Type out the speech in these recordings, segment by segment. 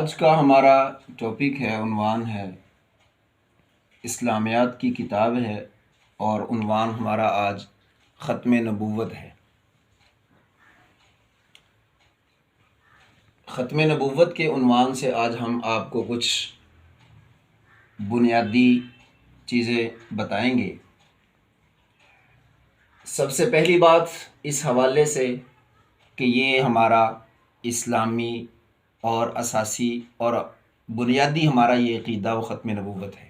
آج کا ہمارا ٹاپک ہے، عنوان ہے اسلامیات کی کتاب ہے، اور عنوان ہمارا آج ختم نبوت ہے۔ ختم نبوت کے عنوان سے آج ہم آپ کو کچھ بنیادی چیزیں بتائیں گے۔ سب سے پہلی بات اس حوالے سے کہ یہ ہمارا اسلامی اور اساسی اور بنیادی ہمارا یہ عقیدہ و ختم نبوت ہے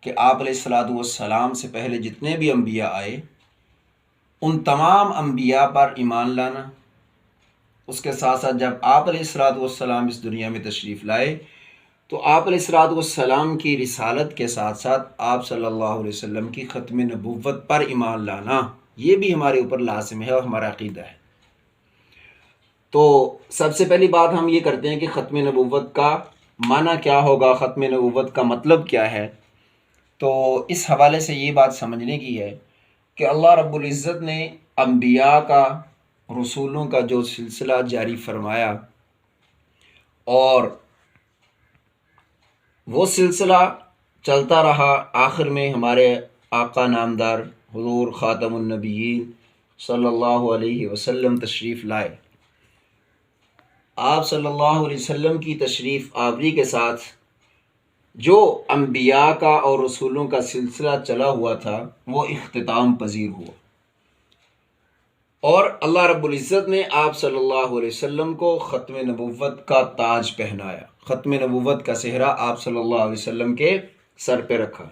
کہ آپ علیہ الصلوۃ والسلام سے پہلے جتنے بھی انبیاء آئے ان تمام انبیاء پر ایمان لانا، اس کے ساتھ ساتھ جب آپ علیہ الصلوۃ والسلام اس دنیا میں تشریف لائے تو آپ علیہ الصلوۃ والسلام کی رسالت کے ساتھ ساتھ آپ صلی اللہ علیہ وسلم کی ختم نبوت پر ایمان لانا، یہ بھی ہمارے اوپر لازم ہے اور ہمارا عقیدہ ہے۔ تو سب سے پہلی بات ہم یہ کرتے ہیں کہ ختم نبوت کا معنی کیا ہوگا، ختم نبوت کا مطلب کیا ہے۔ تو اس حوالے سے یہ بات سمجھنے کی ہے کہ اللہ رب العزت نے انبیاء کا، رسولوں کا جو سلسلہ جاری فرمایا، اور وہ سلسلہ چلتا رہا، آخر میں ہمارے آقا نامدار حضور خاتم النبیین صلی اللہ علیہ وسلم تشریف لائے۔ آپ صلی اللہ علیہ وسلم کی تشریف آوری کے ساتھ جو انبیاء کا اور رسولوں کا سلسلہ چلا ہوا تھا وہ اختتام پذیر ہوا، اور اللہ رب العزت نے آپ صلی اللہ علیہ وسلم کو ختم نبوت کا تاج پہنایا، ختم نبوت کا صحرا آپ صلی اللہ علیہ وسلم کے سر پہ رکھا۔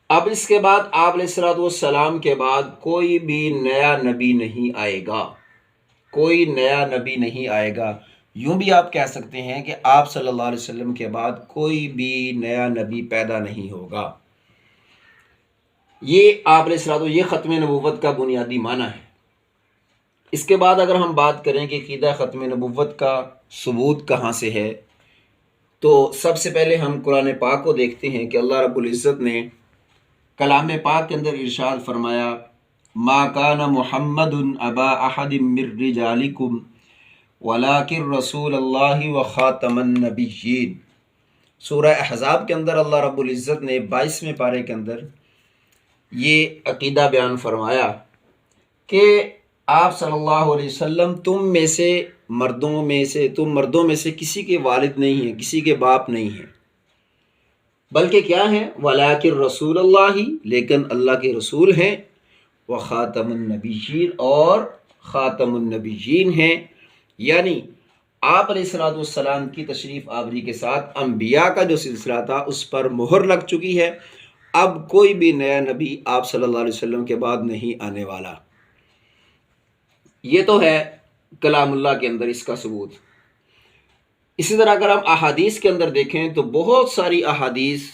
اب اس کے بعد آپ علیہ الصلوۃ والسلام کے بعد کوئی بھی نیا نبی نہیں آئے گا، کوئی نیا نبی نہیں آئے گا۔ یوں بھی آپ کہہ سکتے ہیں کہ آپ صلی اللہ علیہ وسلم کے بعد کوئی بھی نیا نبی پیدا نہیں ہوگا۔ یہ آپ علیہ الصلوۃ یہ ختم نبوت کا بنیادی معنی ہے۔ اس کے بعد اگر ہم بات کریں کہ عقیدہ ختم نبوت کا ثبوت کہاں سے ہے، تو سب سے پہلے ہم قرآن پاک کو دیکھتے ہیں کہ اللہ رب العزت نے کلام پاک کے اندر ارشاد فرمایا، ما کان محمد ابا احد من رجالکم ولکن رسول اللہ وخاتم النبیین۔ سورہ احزاب کے اندر اللہ رب العزت نے 22ویں پارے کے اندر یہ عقیدہ بیان فرمایا کہ آپ صلی اللہ علیہ وسلم تم مردوں میں سے کسی کے والد نہیں ہیں، کسی کے باپ نہیں ہیں، بلکہ کیا ہیں، ولیکن رسول اللہ، لیکن اللہ کے رسول ہیں، وخاتم النبیین، اور خاتم النبیین ہیں۔ یعنی آپ علیہ الصلوۃ والسلام کی تشریف آوری کے ساتھ انبیاء کا جو سلسلہ تھا اس پر مہر لگ چکی ہے، اب کوئی بھی نیا نبی آپ صلی اللہ علیہ وسلم کے بعد نہیں آنے والا۔ یہ تو ہے کلام اللہ کے اندر اس کا ثبوت۔ اسی طرح اگر ہم احادیث کے اندر دیکھیں تو بہت ساری احادیث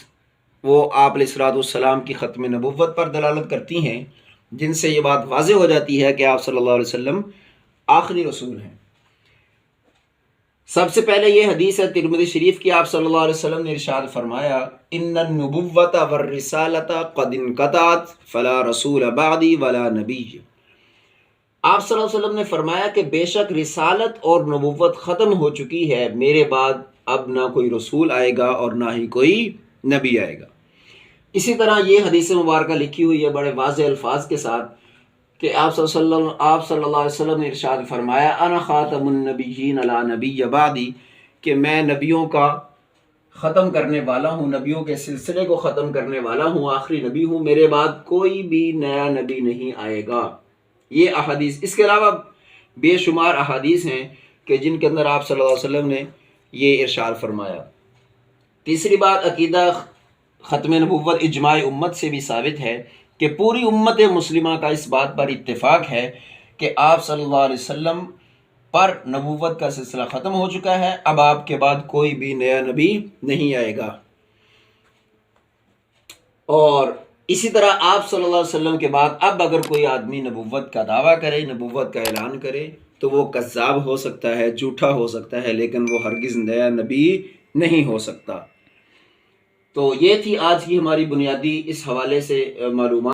وہ آپ علیہ الصلوۃ والسلام کی ختم نبوت پر دلالت کرتی ہیں، جن سے یہ بات واضح ہو جاتی ہے کہ آپ صلی اللہ علیہ وسلم آخری رسول ہیں۔ سب سے پہلے یہ حدیث ہے ترمذی شریف کی، آپ صلی اللہ علیہ وسلم نے ارشاد فرمایا، ان النبوۃ والرسالۃ قد انقطعت فلا رسول بعدی ولا نبی۔ آپ صلی اللہ علیہ وسلم نے فرمایا کہ بے شک رسالت اور نبوت ختم ہو چکی ہے، میرے بعد اب نہ کوئی رسول آئے گا اور نہ ہی کوئی نبی آئے گا۔ اسی طرح یہ حدیث مبارکہ لکھی ہوئی ہے بڑے واضح الفاظ کے ساتھ کہ آپ صلی اللہ علیہ وسلم نے ارشاد فرمایا، انا خاتم النبیین لا نبی بعدی، کہ میں نبیوں کا ختم کرنے والا ہوں، نبیوں کے سلسلے کو ختم کرنے والا ہوں، آخری نبی ہوں، میرے بعد کوئی بھی نیا نبی نہیں آئے گا۔ یہ احادیث، اس کے علاوہ بے شمار احادیث ہیں کہ جن کے اندر آپ صلی اللہ علیہ وسلم نے یہ ارشاد فرمایا۔ تیسری بات، عقیدہ ختم نبوت اجماع امت سے بھی ثابت ہے کہ پوری امت مسلمہ کا اس بات پر اتفاق ہے کہ آپ صلی اللہ علیہ وسلم پر نبوت کا سلسلہ ختم ہو چکا ہے، اب آپ کے بعد کوئی بھی نیا نبی نہیں آئے گا۔ اور اسی طرح آپ صلی اللہ علیہ وسلم کے بعد اب اگر کوئی آدمی نبوت کا دعویٰ کرے، نبوت کا اعلان کرے، تو وہ کذاب ہو سکتا ہے، جھوٹا ہو سکتا ہے، لیکن وہ ہرگز نیا نبی نہیں ہو سکتا۔ تو یہ تھی آج کی ہماری بنیادی اس حوالے سے معلومات۔